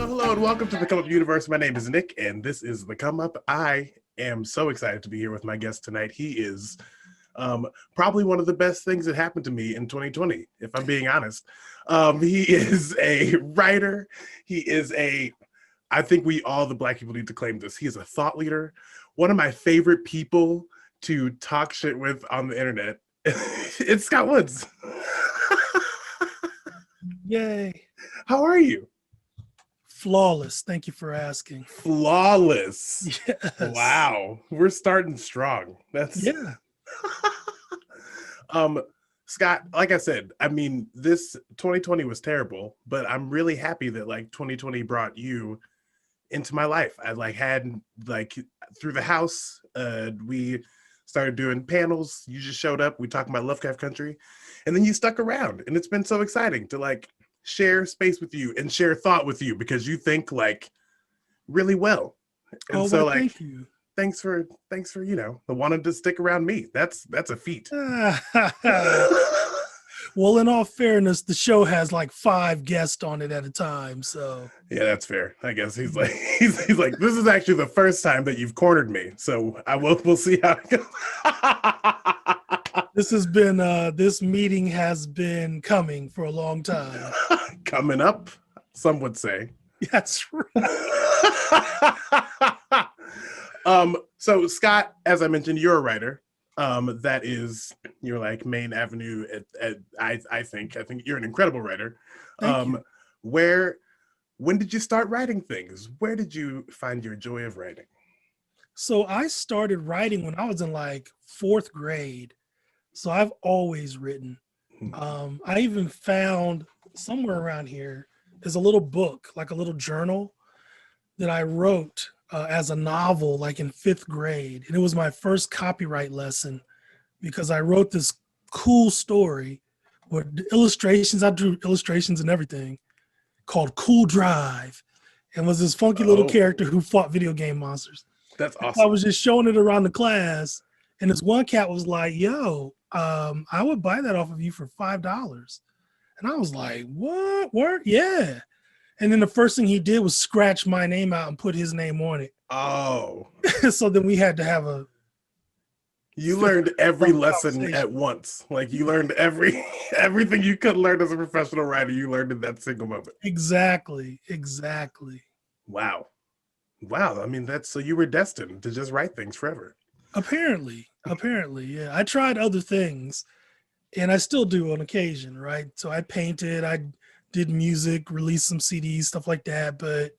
Hello, and welcome to the Come Up Universe. My name is Nick, and this is the Come Up. I am so excited to be here with my guest tonight. He is probably one of the best things that happened to me in 2020, if I'm being honest. He is a writer. I think we all, the Black people, need to claim this. He is a thought leader. One of my favorite people to talk shit with on the internet. It's Scott Woods. Yay. How are you? Flawless. Thank you for asking. Flawless. Yes. Wow. We're starting strong. Yeah. Scott, like I said, I mean, this 2020 was terrible, but I'm really happy that 2020 brought you into my life. I had through the house, we started doing panels. You just showed up. We talked about Lovecraft Country, and then you stuck around, and it's been so exciting to share space with you and share thought with you because you think really well. And thank you. Thanks for the wanting to stick around me. That's a feat. Well, in all fairness, the show has 5 guests on it at a time, so yeah, that's fair. I guess he's like this is actually the first time that you've cornered me, so we'll see how it goes. This meeting has been coming for a long time. Coming up, some would say. That's right. So Scott, as I mentioned, you're a writer. That is your main avenue. I think you're an incredible writer. Thank you. When did you start writing things? Where did you find your joy of writing? So I started writing when I was in 4th grade. So I've always written. I even found somewhere around here, there's a little book, a little journal that I wrote as a novel, in 5th grade. And it was my first copyright lesson because I wrote this cool story with illustrations. I drew illustrations and everything called Cool Drive, and was this funky little character who fought video game monsters. That's awesome. So I was just showing it around the class, and this one cat was like, yo, I would buy that off of you for $5. And I was like, what? Word? Yeah. And then the first thing he did was scratch my name out and put his name on it. Oh. So then we had to have You learned every lesson at once. You learned everything you could learn as a professional writer, you learned in that single moment. Exactly. Wow. I mean, so you were destined to just write things forever. Apparently, yeah. I tried other things, and I still do on occasion, right? So I painted, I did music, released some CDs, stuff like that. But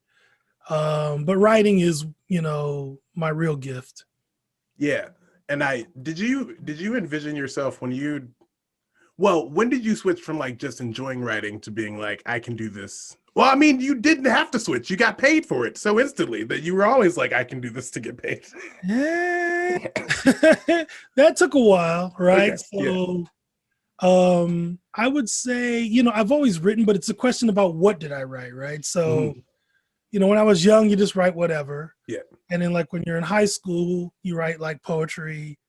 writing is, my real gift. Yeah. And did you envision yourself when did you switch from just enjoying writing to being I can do this? Well, I mean, you didn't have to switch. You got paid for it so instantly that you were always I can do this to get paid. That took a while, right? Okay. So I would say, I've always written, but it's a question about what did I write, right? So, when I was young, you just write whatever. Yeah. And then when you're in high school, you write poetry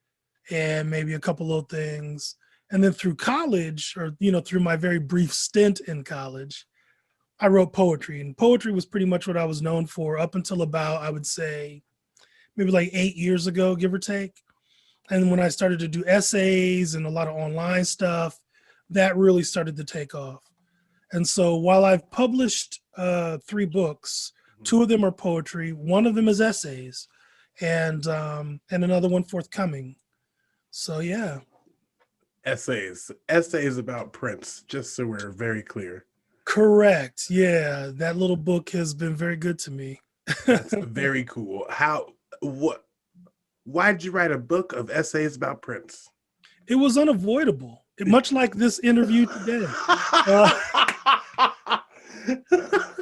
and maybe a couple of things. And then through college, or, through my very brief stint in college, I wrote poetry. And poetry was pretty much what I was known for up until about, I would say, maybe 8 years ago, give or take. And when I started to do essays and a lot of online stuff, that really started to take off. And so while I've published 3 books, 2 of them are poetry, 1 of them is essays, and another one forthcoming. So yeah. Essays about Prince, just so we're very clear. Correct. Yeah, that little book has been very good to me. That's very cool. Why did you write a book of essays about Prince? It was unavoidable, much like this interview today.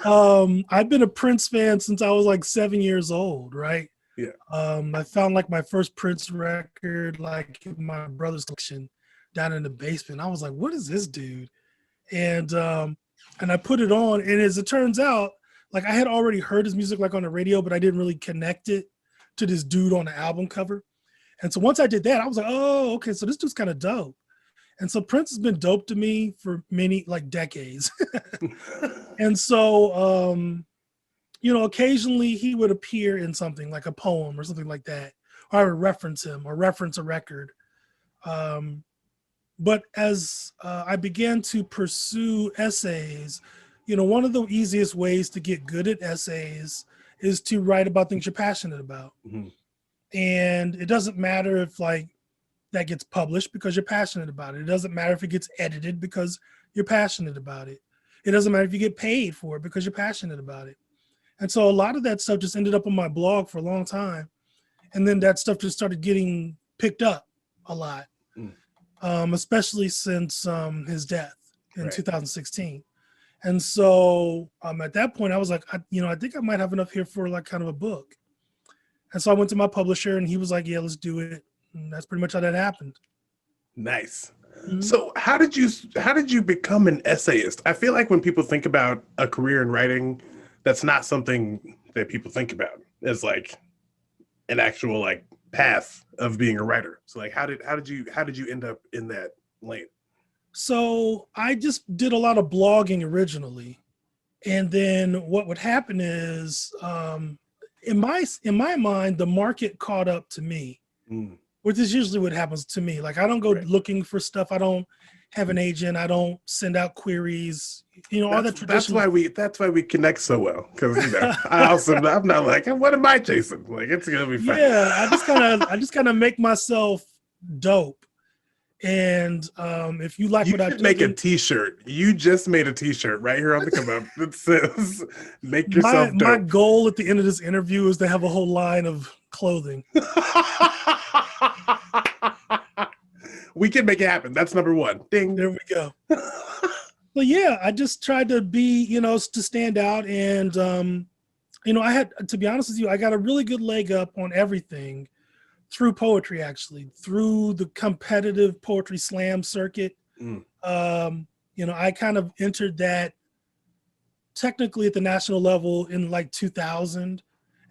I've been a Prince fan since I was 7 years old, right? Yeah. I found my first Prince record in my brother's collection down in the basement. I was like, what is this dude? And I put it on, and as it turns out, I had already heard his music on the radio, but I didn't really connect it to this dude on the album cover. And so once I did that, I was like, oh, okay, so this dude's kind of dope. And so Prince has been dope to me for many decades. And so occasionally he would appear in something like a poem or something like that, or I would reference him or reference a record. Um, but as I began to pursue essays, one of the easiest ways to get good at essays is to write about things you're passionate about. Mhm. And it doesn't matter if like that gets published because you're passionate about it. It doesn't matter if it gets edited because you're passionate about it. It doesn't matter if you get paid for it because you're passionate about it. And so a lot of that stuff just ended up on my blog for a long time. And then that stuff just started getting picked up a lot, Mm. Especially since his death in Right. 2016. And so at that point, I was like, I think I might have enough here for like kind of a book. And so I went to my publisher and he was like, yeah, let's do it. And that's pretty much how that happened. Nice. Mhm. So how did you become an essayist? I feel like when people think about a career in writing, that's not something that people think about as like an actual like path of being a writer. So like how did you end up in that lane? So I just did a lot of blogging originally. And then what would happen is in my mind, the market caught up to me, Mm, which is usually what happens to me. Like I don't go right. looking for stuff. I don't have an agent. I don't send out queries, all that That's traditional. why we connect so well. Because I'm not like, what am I chasing? Like it's gonna be fine. Yeah, I just kind of make myself dope. And if you like You what I should do, make a then t-shirt. You just made a t-shirt right here on the come up that says make my yourself my dope. goal at the end of this interview is to have a whole line of clothing. We can make it happen. That's number one. Ding. There we go. But yeah, I just tried to be, to stand out. And, I had, to be honest with you, I got a really good leg up on everything through poetry, actually, through the competitive poetry slam circuit. Mm, I kind of entered that technically at the national level in like 2000.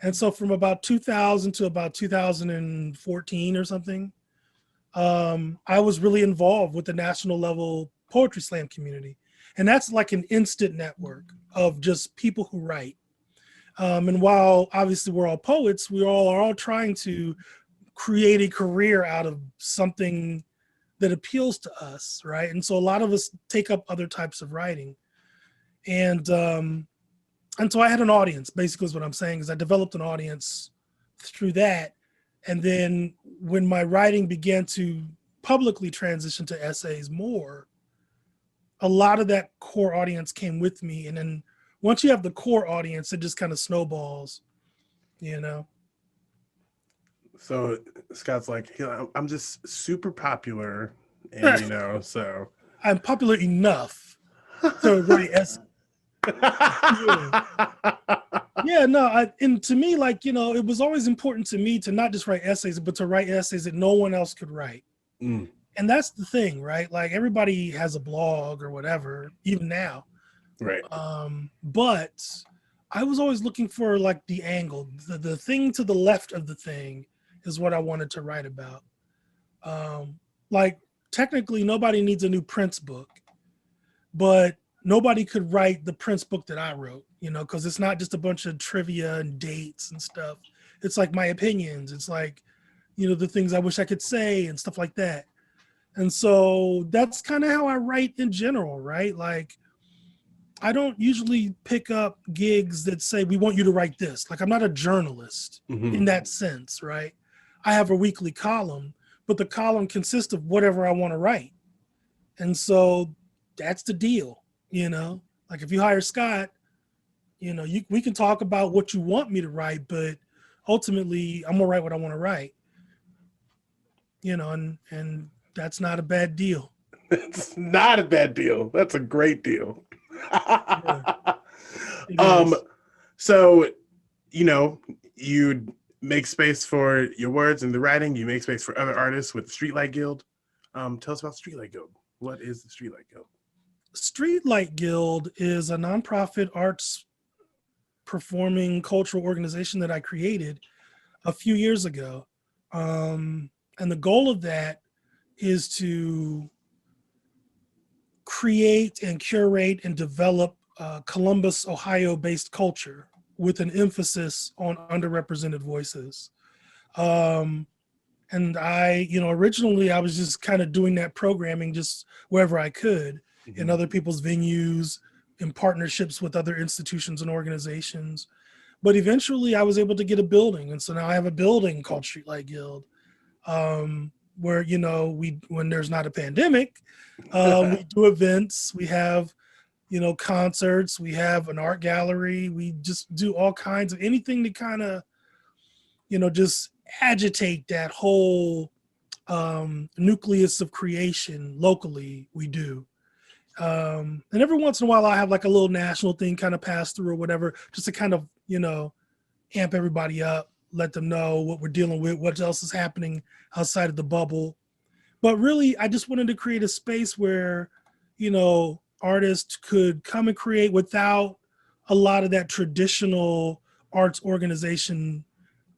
And so from about 2000 to about 2014 or something, I was really involved with the national level poetry slam community. And that's like an instant network of just people who write. And while obviously we're all poets, we all are all trying to create a career out of something that appeals to us, right? And so a lot of us take up other types of writing. And so I had an audience, basically is what I'm saying, is I developed an audience through that. And then when my writing began to publicly transition to essays more, a lot of that core audience came with me. And then once you have the core audience, it just kind of snowballs, you know? so Scott's like, I'm just super popular, and so I'm popular enough to write essays. Yeah. Yeah, no, and to me, like, it was always important to me to not just write essays, but to write essays that no one else could write. Mm, And that's the thing, right? Like everybody has a blog or whatever, even now. right. But I was always looking for like the angle, the thing to the left of the thing is what I wanted to write about. Like technically nobody needs a new Prince book, but nobody could write the Prince book that I wrote, because it's not just a bunch of trivia and dates and stuff. It's like my opinions. It's like, the things I wish I could say and stuff like that. And so that's kind of how I write in general, right? Like I don't usually pick up gigs that say, we want you to write this. Like I'm not a journalist Mm-hmm. in that sense, right? I have a weekly column, but the column consists of whatever I want to write. And so that's the deal, like if you hire Scott, we can talk about what you want me to write, but ultimately I'm gonna write what I want to write, and that's not a bad deal. It's not a bad deal. That's a great deal. Yeah, it um, is. so you make space for your words and the writing. You make space for other artists with the Streetlight Guild. Tell us about Streetlight Guild. What is the Streetlight Guild? Streetlight Guild is a nonprofit arts performing cultural organization that I created a few years ago. And the goal of that is to create and curate and develop Columbus, Ohio based culture. with an emphasis on underrepresented voices. And I, originally I was just kind of doing that programming just wherever I could in other people's venues, in partnerships with other institutions and organizations. But eventually I was able to get a building. And so now I have a building called Streetlight Guild, where, when there's not a pandemic, we do events, we have, concerts, we have an art gallery, we just do all kinds of anything to kind of, just agitate that whole nucleus of creation locally. We do. And every once in a while I have like a little national thing kind of pass through or whatever, just to kind of, amp everybody up, let them know what we're dealing with, what else is happening outside of the bubble. But really, I just wanted to create a space where, artists could come and create without a lot of that traditional arts organization.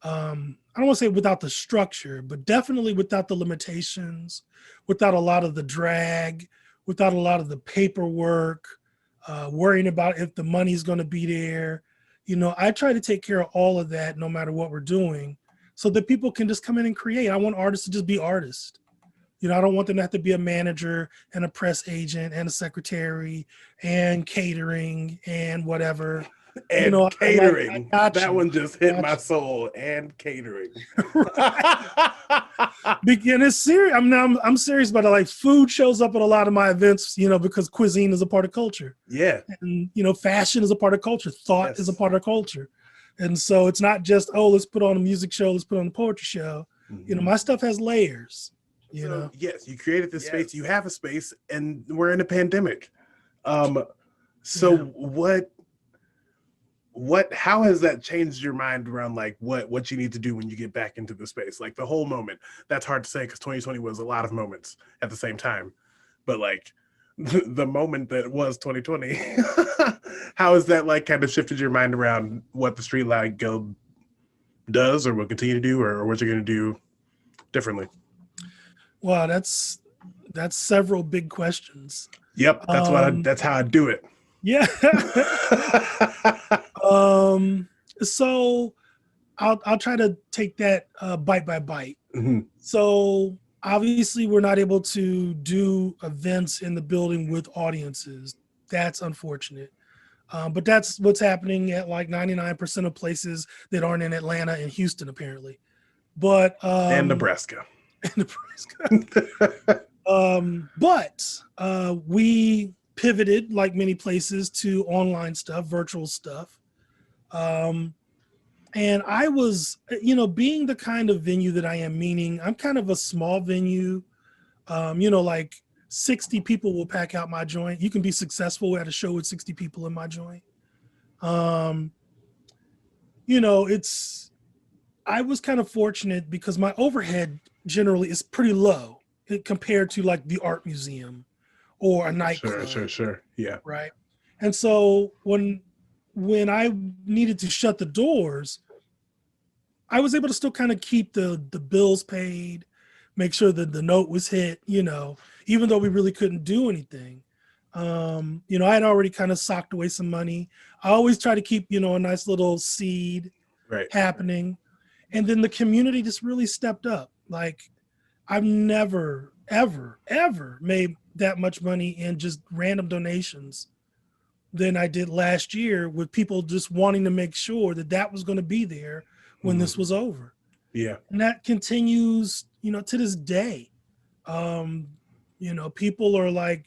I don't want to say without the structure, but definitely without the limitations, without a lot of the drag, without a lot of the paperwork, worrying about if the money's going to be there. I try to take care of all of that no matter what we're doing so that people can just come in and create. I want artists to just be artists. I don't want them to have to be a manager and a press agent and a secretary and catering and whatever. And catering. I got that you. one just hit my soul. And catering. And it's serious. I'm serious about it. Like, food shows up at a lot of my events, because cuisine is a part of culture. Yeah. And, fashion is a part of culture. Thought is a part of culture. And so it's not just, let's put on a music show, let's put on a poetry show. My stuff has layers. Yes, you created this space. You have a space, and we're in a pandemic. How has that changed your mind around like what you need to do when you get back into the space? Like the whole moment. That's hard to say because 2020 was a lot of moments at the same time. But like the moment that was 2020, how has that like kind of shifted your mind around what the Streetlight Guild does or will continue to do or what you're going to do differently? Wow, that's several big questions. Yep, that's how I do it. Yeah. So I'll try to take that bite by bite. So obviously we're not able to do events in the building with audiences. That's unfortunate. But that's what's happening at like 99% of places that aren't in Atlanta and Houston, apparently. But and Nebraska. But we pivoted, like many places, to online stuff, virtual stuff. And I was, being the kind of venue that I am, meaning I'm kind of a small venue, like 60 people will pack out my joint. You can be successful at a show with 60 people in my joint. I was kind of fortunate because my overhead generally is pretty low compared to like the art museum or a nightclub. Sure. Yeah. Right. And so when I needed to shut the doors, I was able to still kind of keep the bills paid, make sure that the note was hit, even though we really couldn't do anything. I had already kind of socked away some money. I always try to keep, a nice little seed happening. And then the community just really stepped up. Like, I've never, ever, ever made that much money in just random donations than I did last year, with people just wanting to make sure that that was going to be there when this was over. Yeah. And that continues, to this day. People are like,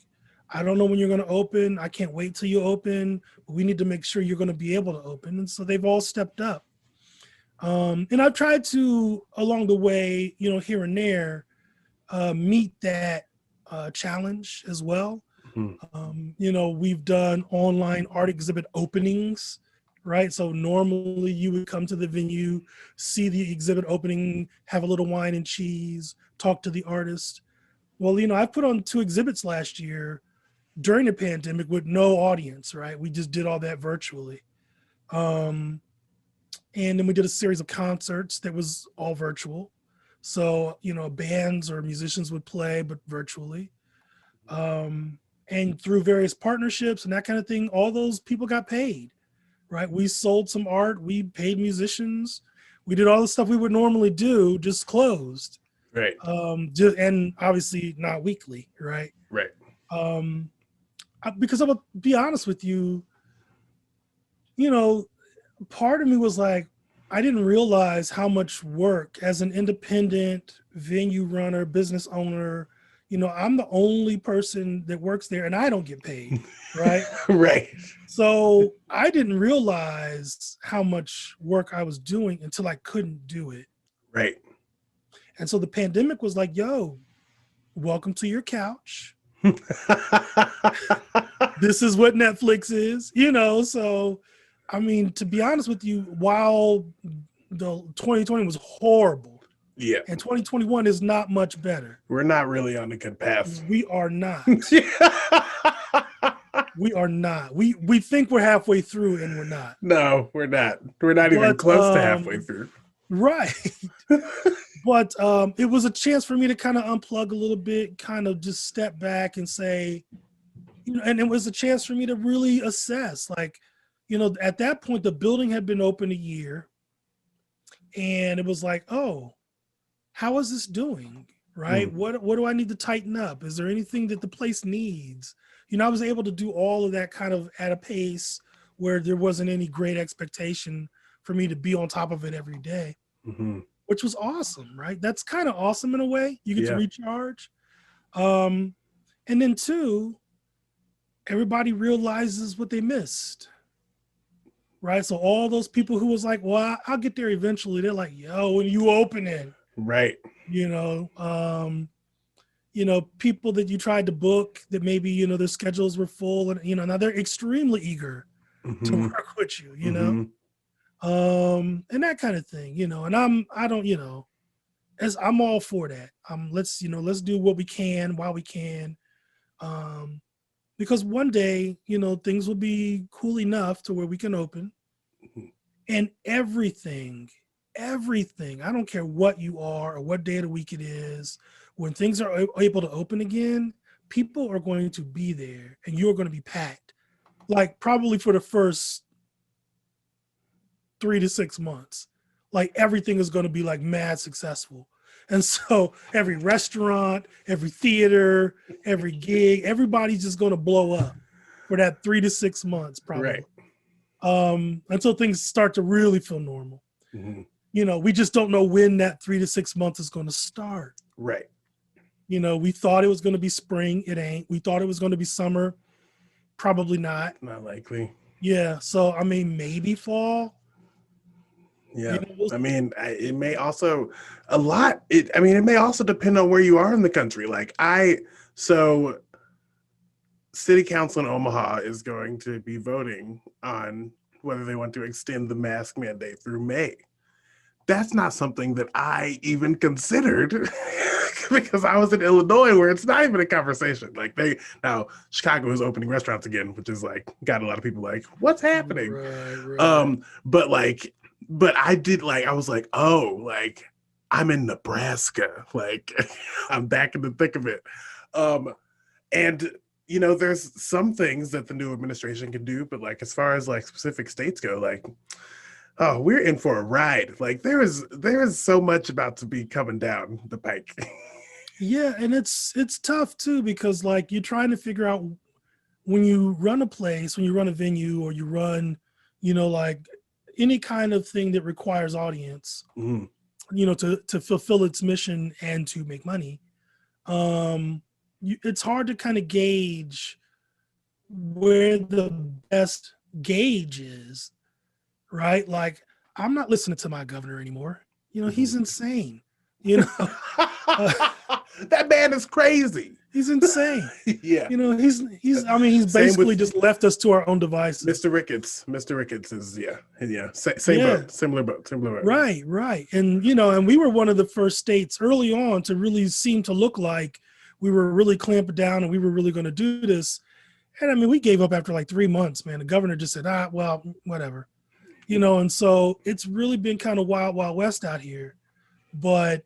I don't know when you're going to open. I can't wait till you open. But we need to make sure you're going to be able to open. And so they've all stepped up. And I've tried to, along the way, here and there, meet that challenge as well. We've done online art exhibit openings, right? So normally you would come to the venue, see the exhibit opening, have a little wine and cheese, talk to the artist. Well, I put on 2 exhibits last year during the pandemic with no audience, right? We just did all that virtually. And then we did a series of concerts that was all virtual. So, bands or musicians would play, but virtually. And through various partnerships and that kind of thing, all those people got paid, right? We sold some art, we paid musicians, we did all the stuff we would normally do, just closed. Right. And obviously not weekly, right? Right. Because I'm gonna be honest with you, part of me was like, I didn't realize how much work as an independent venue runner, business owner. I'm the only person that works there and I don't get paid, right? Right. So I didn't realize how much work I was doing until I couldn't do it. Right. And so the pandemic was like, yo, welcome to your couch. This is what Netflix is, so I mean, to be honest with you, while the 2020 was horrible, Yeah. and 2021 is not much better. We're not really on a good path. We are not. We are not. We think we're halfway through and we're not. No, we're not. We're not even close to halfway through. Right. But it was a chance for me to kind of unplug a little bit, kind of just step back and say, and it was a chance for me to really assess, like, at that point, the building had been open a year and it was like, oh, how is this doing? Right? What do I need to tighten up? Is there anything that the place needs? I was able to do all of that kind of at a pace where there wasn't any great expectation for me to be on top of it every day, which was awesome, right? That's kind of awesome in a way. You get to recharge. And then two, everybody realizes what they missed. Right. So all those people who was like, well, I'll get there eventually. They're like, yo, when you opening? Right. People that you tried to book that maybe, their schedules were full and, now they're extremely eger to work with you, and that kind of thing, and I'm all for that. Let's do what we can while we can. Because one day, things will be cool enough to where we can open and everything, I don't care what you are or what day of the week it is, when things are able to open again, people are going to be there and you're going to be packed, like probably for the first 3 to 6 months, like everything is going to be like mad successful. And so every restaurant, every theater, every gig, everybody's just going to blow up for that 3 to 6 months, probably. Right. Until things start to really feel normal. We just don't know when that 3 to 6 months is going to start. Right. We thought it was going to be spring. It ain't. We thought it was going to be summer. Probably not. Not likely. Yeah. So, I mean, maybe fall. Yeah. I mean, it may also it may also depend on where you are in the country. Like City Council in Omaha is going to be voting on whether they want to extend the mask mandate through May. That's not something that I even considered because I was in Illinois where it's not even a conversation. Like now Chicago is opening restaurants again, which is like got a lot of people like, what's happening? Right. But I did I was like, oh, like I'm in Nebraska. Like I'm back in the thick of it. And there's some things that the new administration can do, but like as far as like specific states go, like, oh, we're in for a ride. Like there is so much about to be coming down the pike. Yeah, and it's tough too, because like you're trying to figure out when you run a place, when you run a venue, or you run, like any kind of thing that requires audience, to fulfill its mission and to make money. It's hard to kind of gauge where the best gauge is, right? Like I'm not listening to my governor anymore. He's insane. That man is crazy. He's insane. Yeah. He's basically just left us to our own devices. Mr. Ricketts is same boat, similar boat. Right. And and we were one of the first states early on to really seem to look like we were really clamping down and we were really going to do this. And I mean, we gave up after like 3 months, man. The governor just said, well, whatever. And so it's really been kind of wild, wild west out here. But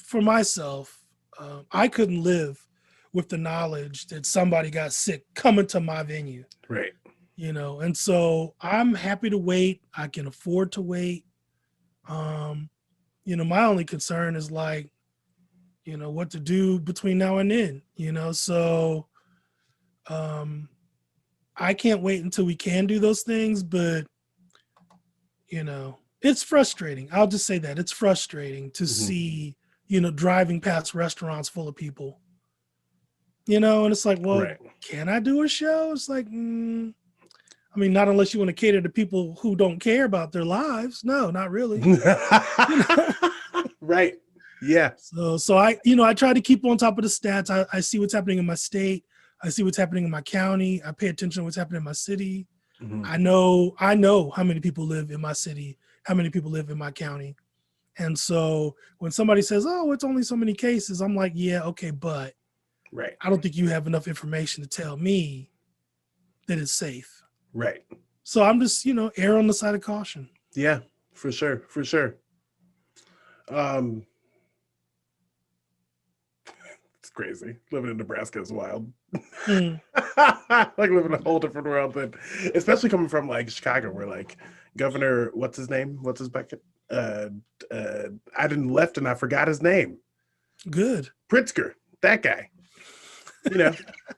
for myself, I couldn't live with the knowledge that somebody got sick coming to my venue. Right. And so I'm happy to wait. I can afford to wait. My only concern is like, what to do between now and then, so I can't wait until we can do those things, but it's frustrating. I'll just say that it's frustrating to see, driving past restaurants full of people, and it's like, well, Right. can I do a show? It's like, not unless you want to cater to people who don't care about their lives. No, not really. Right. Yeah. So I try to keep on top of the stats. I see what's happening in my state. I see what's happening in my county. I pay attention to what's happening in my city. Mm-hmm. I know how many people live in my city, how many people live in my county. And so when somebody says, oh, it's only so many cases, I'm like, yeah, okay, but right. I don't think you have enough information to tell me that it's safe. Right. So I'm just, err on the side of caution. Yeah, for sure. For sure. It's crazy. Living in Nebraska is wild. Like living in a whole different world, but especially coming from like Chicago, where like Governor, what's his name? What's his bucket? I didn't left and I forgot his name. Good. Pritzker, that guy.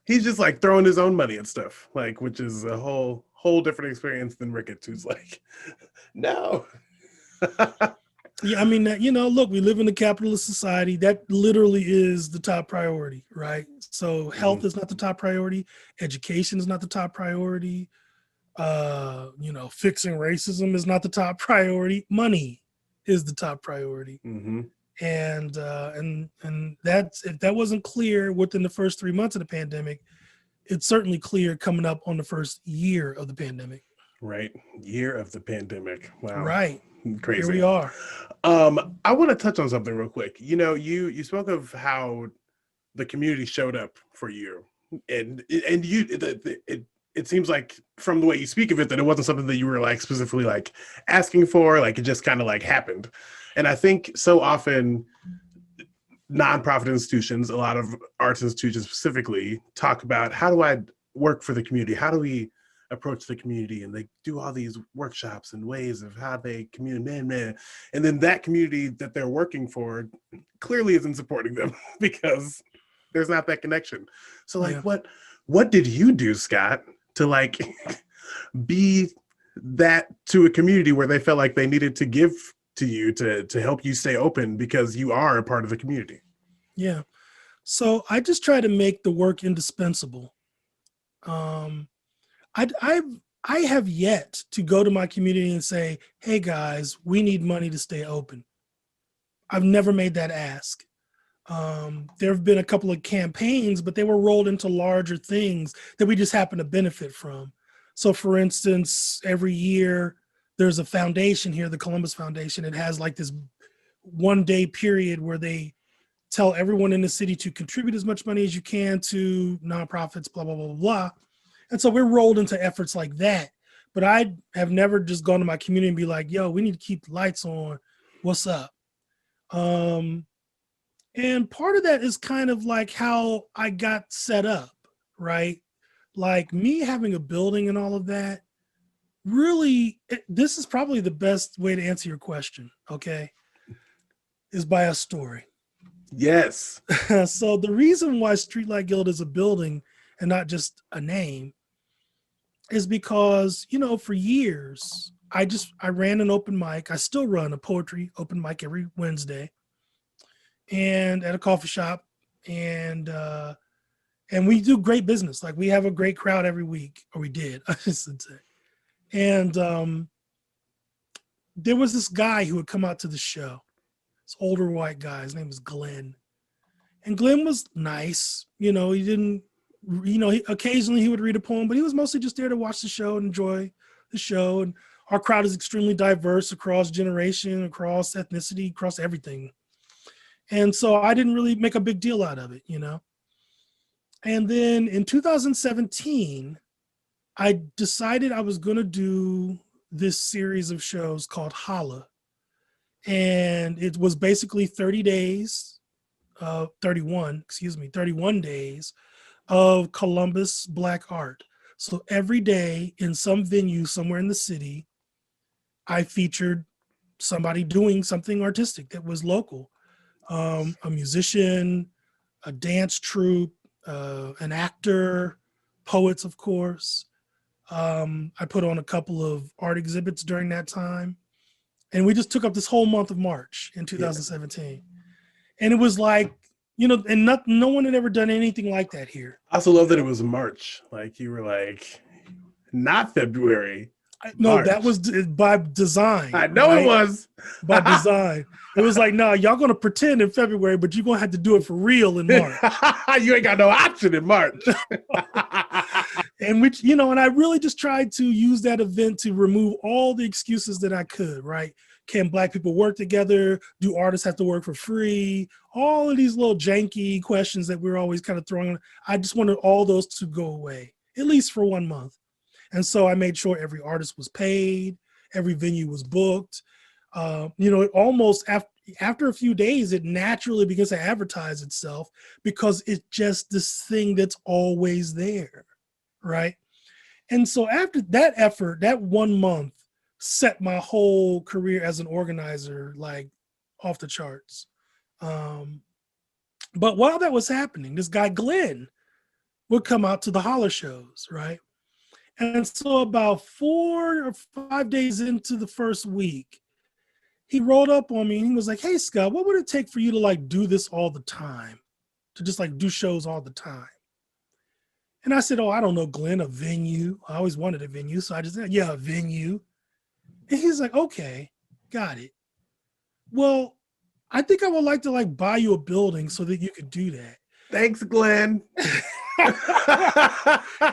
He's just like throwing his own money at stuff, like, which is a whole different experience than Ricketts, who's like, no. Yeah, look, we live in a capitalist society. That literally is the top priority, right? So health is not the top priority. Education is not the top priority. Fixing racism is not the top priority. Money is the top priority. Mm-hmm. And that's, if that wasn't clear within the first 3 months of the pandemic, it's certainly clear coming up on the first year of the pandemic. Right. Year of the pandemic. Wow. Right. Crazy. Here we are. I want to touch on something real quick. You spoke of how the community showed up for you, and you it seems like from the way you speak of it that it wasn't something that you were like specifically like asking for, like it just kind of like happened. And I think so often nonprofit institutions, a lot of arts institutions specifically, talk about how do I work for the community? How do we approach the community? And they do all these workshops and ways of how they communicate, and then that community that they're working for clearly isn't supporting them because there's not that connection. So like, what did you do, Scott, to like be that to a community where they felt like they needed to give to you to help you stay open because you are a part of the community? Yeah. So I just try to make the work indispensable. I have yet to go to my community and say, hey guys, we need money to stay open. I've never made that ask. There have been a couple of campaigns, but they were rolled into larger things that we just happen to benefit from. So for instance, every year there's a foundation here, the Colombus Foundation. It has like this 1 day period where they tell everyone in the city to contribute as much money as you can to nonprofits, blah, blah, blah, blah, blah. And so we're rolled into efforts like that. But I have never just gone to my community and be like, yo, we need to keep the lights on. What's up? And part of that is kind of like how I got set up, right? Like me having a building and all of that, really, this is probably the best way to answer your question, okay? Is by a story. Yes. So the reason why Streetlight Guild is a building and not just a name is because, for years, I ran an open mic. I still run a poetry open mic every Wednesday and at a coffee shop. And we do great business. Like we have a great crowd every week, or we did, I should say. And there was this guy who would come out to the show. This older white guy, his name was Glenn. And Glenn was nice. He didn't, occasionally he would read a poem, but he was mostly just there to watch the show and enjoy the show. And our crowd is extremely diverse across generation, across ethnicity, across everything. And so I didn't really make a big deal out of it, And then in 2017, I decided I was going to do this series of shows called Holla. And it was basically 30 days 31 days of Columbus Black art. So every day in some venue somewhere in the city, I featured somebody doing something artistic that was local. A musician, a dance troupe, an actor, poets, of course. I put on a couple of art exhibits during that time. And we just took up this whole month of March in 2017. And it was like, and no one had ever done anything like that here. I also love that it was March. Like you were like, not February. No, March. that was by design. I know it was. By design. It was like, no, y'all gonna pretend in February, but you're gonna have to do it for real in March. You ain't got no option in March. And which, and I really just tried to use that event to remove all the excuses that I could, right? Can Black people work together? Do artists have to work for free? All of these little janky questions that we're always kind of throwing. I just wanted all those to go away, at least for 1 month. And so I made sure every artist was paid, every venue was booked. It almost after a few days, it naturally begins to advertise itself because it's just this thing that's always there, right? And so after that effort, that 1 month set my whole career as an organizer like off the charts. But while that was happening, this guy Glenn would come out to the holler shows, right? And so about 4 or 5 days into the first week, he rolled up on me and he was like, "Hey, Scott, what would it take for you to like do this all the time? To just like do shows all the time?" And I said, "Oh, I don't know, Glenn, a venue. I always wanted a venue." So I just said, "Yeah, a venue." And he's like, "Okay, got it. Well, I think I would like to like buy you a building so that you could do that." Thanks, Glenn.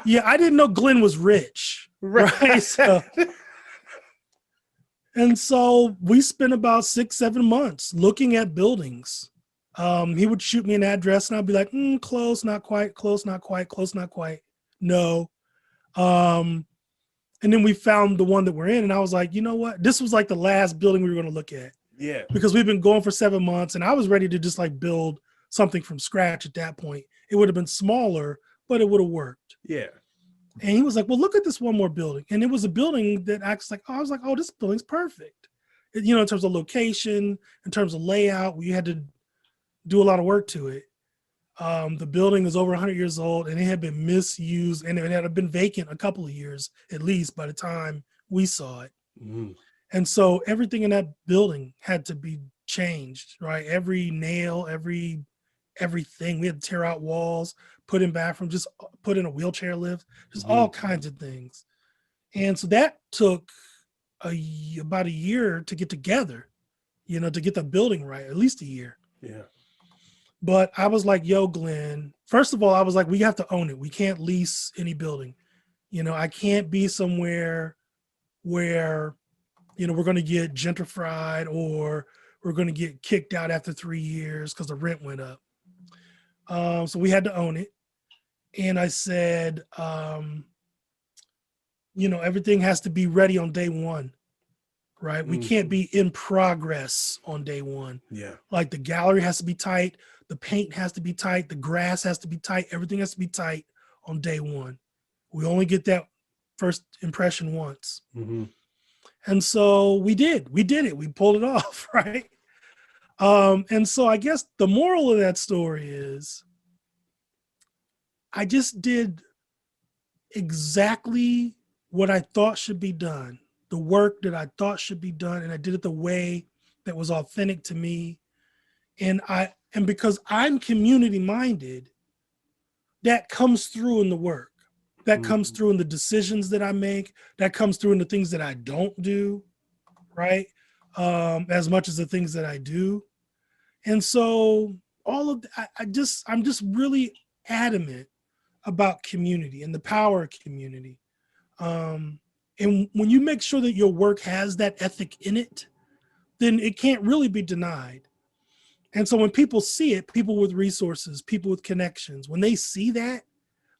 Yeah, I didn't know Glenn was rich, right? And so we spent about 6-7 months looking at buildings. He would shoot me an address and I'd be like, close, not quite, close, not quite, close, not quite. No. And then we found the one that we're in and I was like, you know what? This was like the last building we were going to look at. Yeah. Because we've been going for 7 months and I was ready to just like build something from scratch at that point. It would have been smaller, but it would have worked. Yeah. And he was like, "Well, look at this one more building." And it was a building that I was like, "Oh, this building's perfect." In terms of location, in terms of layout, we had to do a lot of work to it. The building is over 100 years old and it had been misused and it had been vacant a couple of years, at least by the time we saw it. Mm. And so everything in that building had to be changed, right? Every nail, everything. We had to tear out walls, put in bathroom, just put in a wheelchair lift, just all kinds of things. And so that took about a year to get together, to get the building right, at least a year. Yeah. But I was like, "Yo, Glenn," first of all, I was like, "We have to own it. We can't lease any building. I can't be somewhere where, we're going to get gentrified or we're going to get kicked out after 3 years because the rent went up." So we had to own it. And I said, everything has to be ready on day one, right? We can't be in progress on day one. Yeah. Like the gallery has to be tight. The paint has to be tight. The grass has to be tight. Everything has to be tight on day one. We only get that first impression once. Mm-hmm. And so we did it. We pulled it off, right? And so I guess the moral of that story is I just did exactly what I thought should be done, the work that I thought should be done, and I did it the way that was authentic to me. And because I'm community minded, that comes through in the work. That comes through in the decisions that I make. That comes through in the things that I don't do, right? As much as the things that I do. And so I'm just really adamant about community and the power of community. And when you make sure that your work has that ethic in it, then it can't really be denied. And so when people see it, people with resources, people with connections, when they see that,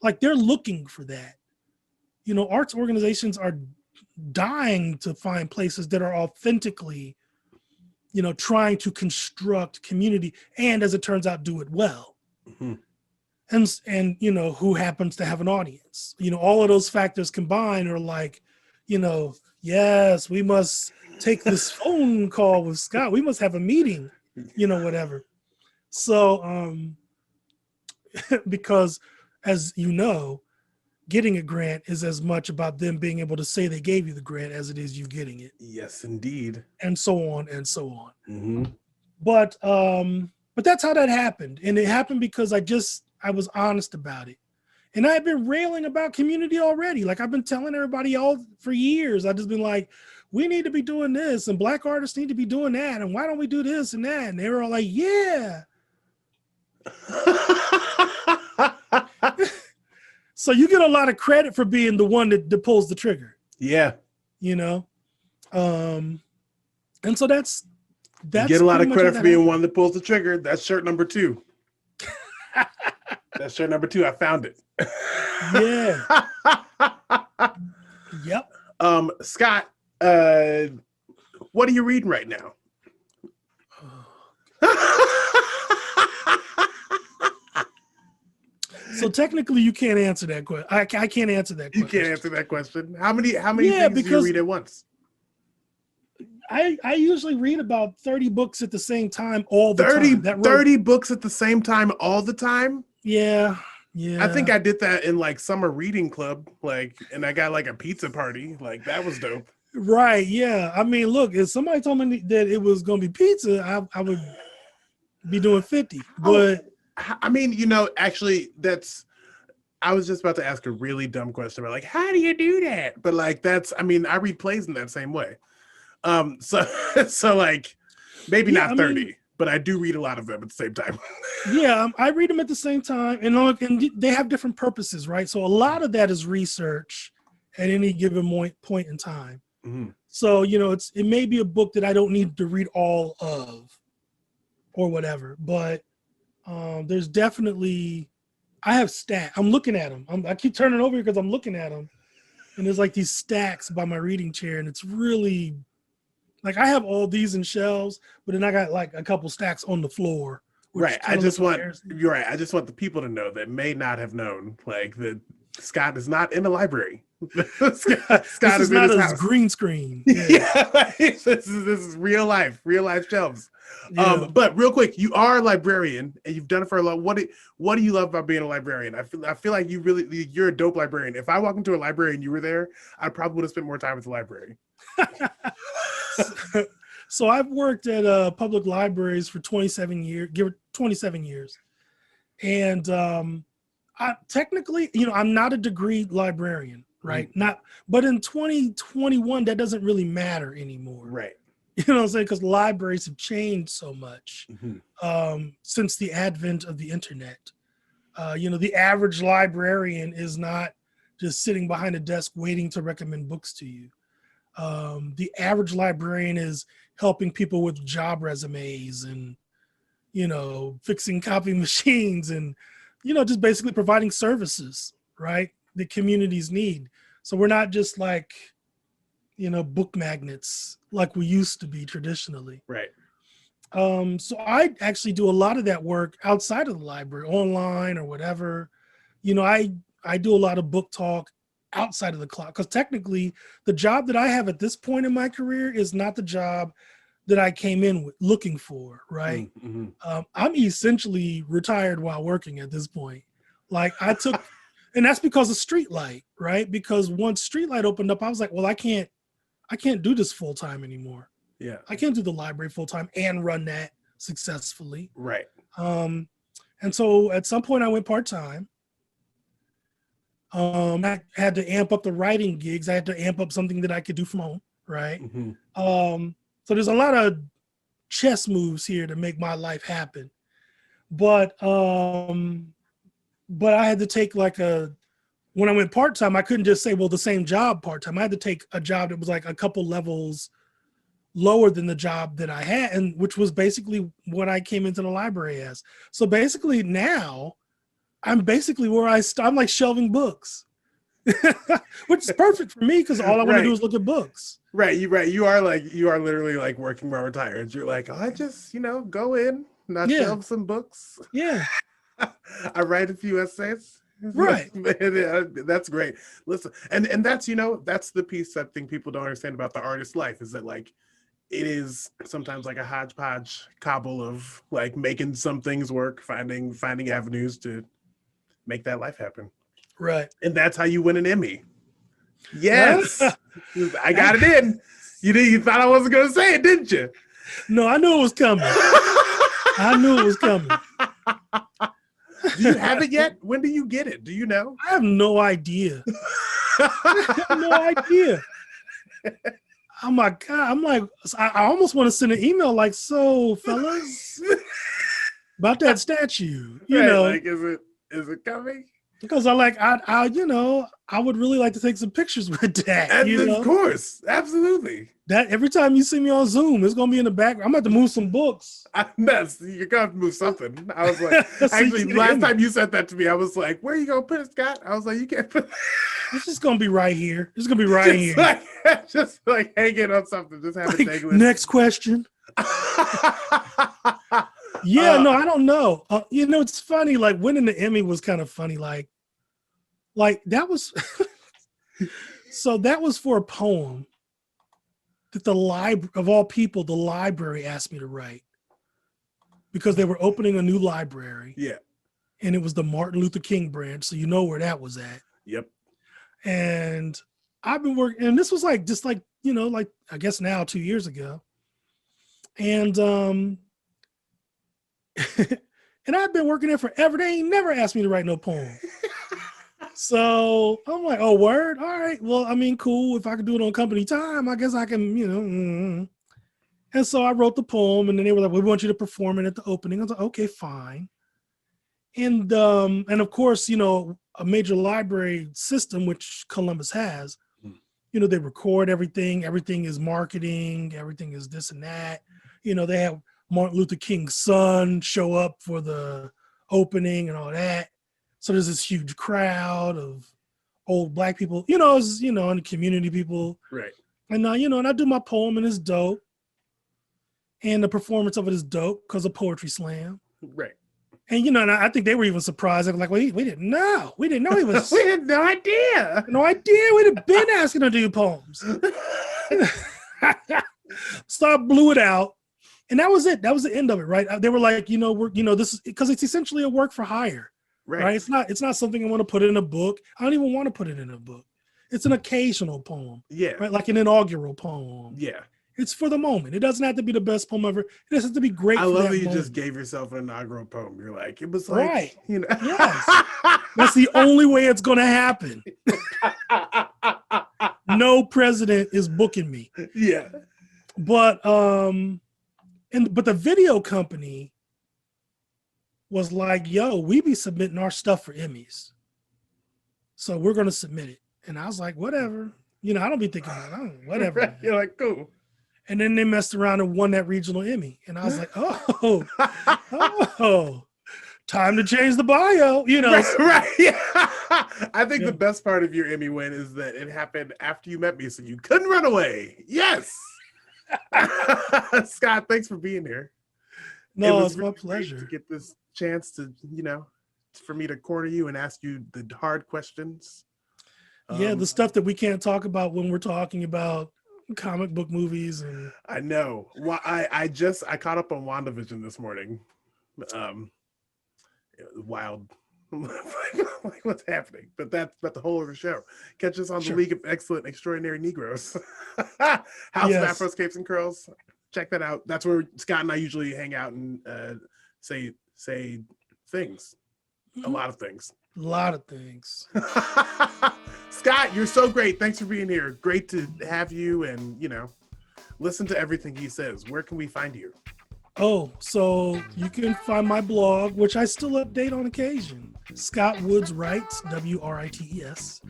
like they're looking for that. Arts organizations are dying to find places that are authentically trying to construct community, and as it turns out, do it well. Mm-hmm. And who happens to have an audience. All of those factors combined are like, yes, we must take this phone call with Scott. We must have a meeting, whatever. So, because as getting a grant is as much about them being able to say they gave you the grant as it is you getting it. Yes, indeed. And so on and so on. Mm-hmm. But that's how that happened. And it happened because I was honest about it. And I've been railing about community already. Like I've been telling everybody all for years. I've just been like, we need to be doing this and Black artists need to be doing that. And why don't we do this and that? And they were all like, yeah. So you get a lot of credit for being the one that pulls the trigger. Yeah. And so that's you get a lot of credit for being one that pulls the trigger. That's shirt number 2. That's shirt number 2. I found it. Yeah. Yep. Scott, what are you reading right now? So technically, you can't answer that question. I can't answer that question. You can't answer that question. How many things do you read at once? I usually read about 30 books at the same time all the time. 30 books at the same time all the time? Yeah. I think I did that in like summer reading club, and I got like a pizza party. Like that was dope. Right. Yeah. I mean, look, if somebody told me that it was going to be pizza, I would be doing 50. But I mean, actually I was just about to ask a really dumb question about like, how do you do that? But like, I read plays in that same way. So like maybe not 30, but I do read a lot of them at the same time. Yeah. I read them at the same time and they have different purposes, right? So a lot of that is research at any given point in time. Mm-hmm. So, it may be a book that I don't need to read all of or whatever, but there's definitely, I have stacks. I'm looking at them. I keep turning over because I'm looking at them, and there's like these stacks by my reading chair, and it's really like I have all these in shelves, but then I got like a couple stacks on the floor. Right. You're right. I just want the people to know that may not have known like that Scott is not in the library. Scott is not a green screen. Yeah. This is real life shelves. Yeah. But real quick, you are a librarian and you've done it for a long. What do you love about being a librarian? I feel like you're a dope librarian. If I walked into a library and you were there, I probably would have spent more time at the library. So I've worked at public libraries for 27 years. And I technically, I'm not a degree librarian, right? Mm-hmm. But in 2021, that doesn't really matter anymore. Right. You know what I'm saying? Because libraries have changed so much since the advent of the internet. The average librarian is not just sitting behind a desk waiting to recommend books to you. The average librarian is helping people with job resumes and, fixing copy machines and, just basically providing services, right? That communities need. So we're not just like, book magnets like we used to be traditionally. Right. So I actually do a lot of that work outside of the library, online or whatever. I do a lot of book talk outside of the clock because technically the job that I have at this point in my career is not the job that I came in looking for, right? Mm-hmm. I'm essentially retired while working at this point. Like I took, and that's because of Streetlight, right? Because once Streetlight opened up, I was like, well, I can't do this full time anymore. Yeah. I can't do the library full time and run that successfully. Right. And so at some point I went part time. I had to amp up the writing gigs. I had to amp up something that I could do from home, right? Mm-hmm. So there's a lot of chess moves here to make my life happen. But I had to take when I went part-time, I couldn't just say, well, the same job part-time. I had to take a job that was like a couple levels lower than the job that I had, and which was basically what I came into the library as. So basically now I'm basically where I'm like shelving books. which is perfect for me because all I want to do Right. is look at books. Right. You are literally like working while retired. You're like, oh, I just, go in and I Yeah, shelve some books. yeah, I write a few essays. right, That's great. Listen, and that's the piece I think people don't understand about the artist life is that like it is sometimes like a hodgepodge cobble of like making some things work, finding avenues to make that life happen. right. And that's how you win an Emmy. Yes. I got it in. You thought I wasn't gonna say it, didn't you? No, I knew it was coming. I knew it was coming. Do you have it yet? When do you get it? Do you know? I have no idea. I have no idea. Oh my God. I'm like, I almost want to send an email like, so fellas, about that statue, Right, like is it coming? because I would really like to take some pictures with that. And of course, absolutely. That every time you see me on Zoom, it's gonna be in the background. I'm about to move some books. You're gonna have to move something. I was like, So actually, last time you said that to me, I was like, where are you gonna put it, Scott? I was like, you can't put It's just gonna be right here. It's gonna be right here. Just like hanging on something. Just have it dangling. Next question. Yeah, no, I don't know. It's funny. Like winning the Emmy was kind of funny. Like that was. So that was for a poem that the library of all people, the library asked me to write because they were opening a new library. Yeah. And it was the Martin Luther King branch, so you know where that was at. Yep. And I've been working, and this was like just like like I guess now 2 years ago, and and I've been working there forever. They ain't never asked me to write no poem. So I'm like, oh, word? All right. Well, I mean, cool. If I could do it on company time, I guess I can, And so I wrote the poem, and then they were like, we want you to perform it at the opening. I was like, okay, fine. And of course, a major library system, which Columbus has, they record everything. Everything is marketing. Everything is this and that. They have Martin Luther King's son show up for the opening and all that. So there's this huge crowd of old Black people, and the community people. Right. And and I do my poem and it's dope. And the performance of it is dope because of Poetry Slam. Right. And and I think they were even surprised. They were like, we didn't know. We didn't know he was. We had no idea. No idea. We'd have been asking him to do poems. So I blew it out. And that was it. That was the end of it, right? They were like, this is because it's essentially a work for hire. Right. It's not something I want to put in a book. I don't even want to put it in a book. It's an occasional poem. Yeah. Right. Like an inaugural poem. Yeah. It's for the moment. It doesn't have to be the best poem ever. It just has to be great. I love that you just gave yourself an inaugural poem. You're like, it was like, right. Yes. That's the only way it's going to happen. No president is booking me. Yeah. But, but the video company was like, yo, we be submitting our stuff for Emmys. So we're going to submit it. And I was like, whatever. I don't be thinking about it. Whatever. Right. You're like, cool. And then they messed around and won that regional Emmy. And I was like, oh, time to change the bio, Right. Yeah. I think the best part of your Emmy win is that it happened after you met me, so you couldn't run away. Yes. Scott, thanks for being here. No, it's my pleasure to get this chance to, for me to corner you and ask you the hard questions. Yeah, the stuff that we can't talk about when we're talking about comic book movies. And I know. Well, I caught up on WandaVision this morning. It was wild. Like what's happening? But that's the whole of the show. Catch us on the League of Excellent Extraordinary Negroes. House of Afros, Capes and Curls. Check that out. That's where Scott and I usually hang out and say things. A lot of things. A lot of things. Scott, you're so great. Thanks for being here. Great to have you and, listen to everything he says. Where can we find you? Oh, so you can find my blog, which I still update on occasion. Scott Woods Writes, WRITES.net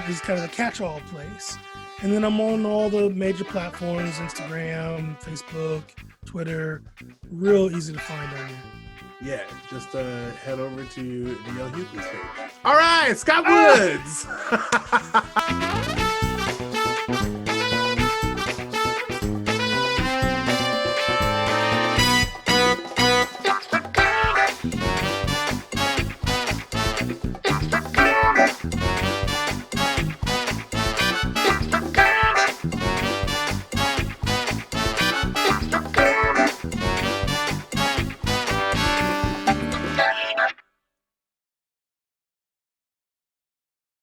is kind of the catch-all place. And then I'm on all the major platforms, Instagram, Facebook, Twitter. Real easy to find on here. Yeah, just head over to the Young Youth page. All right, Scott Woods.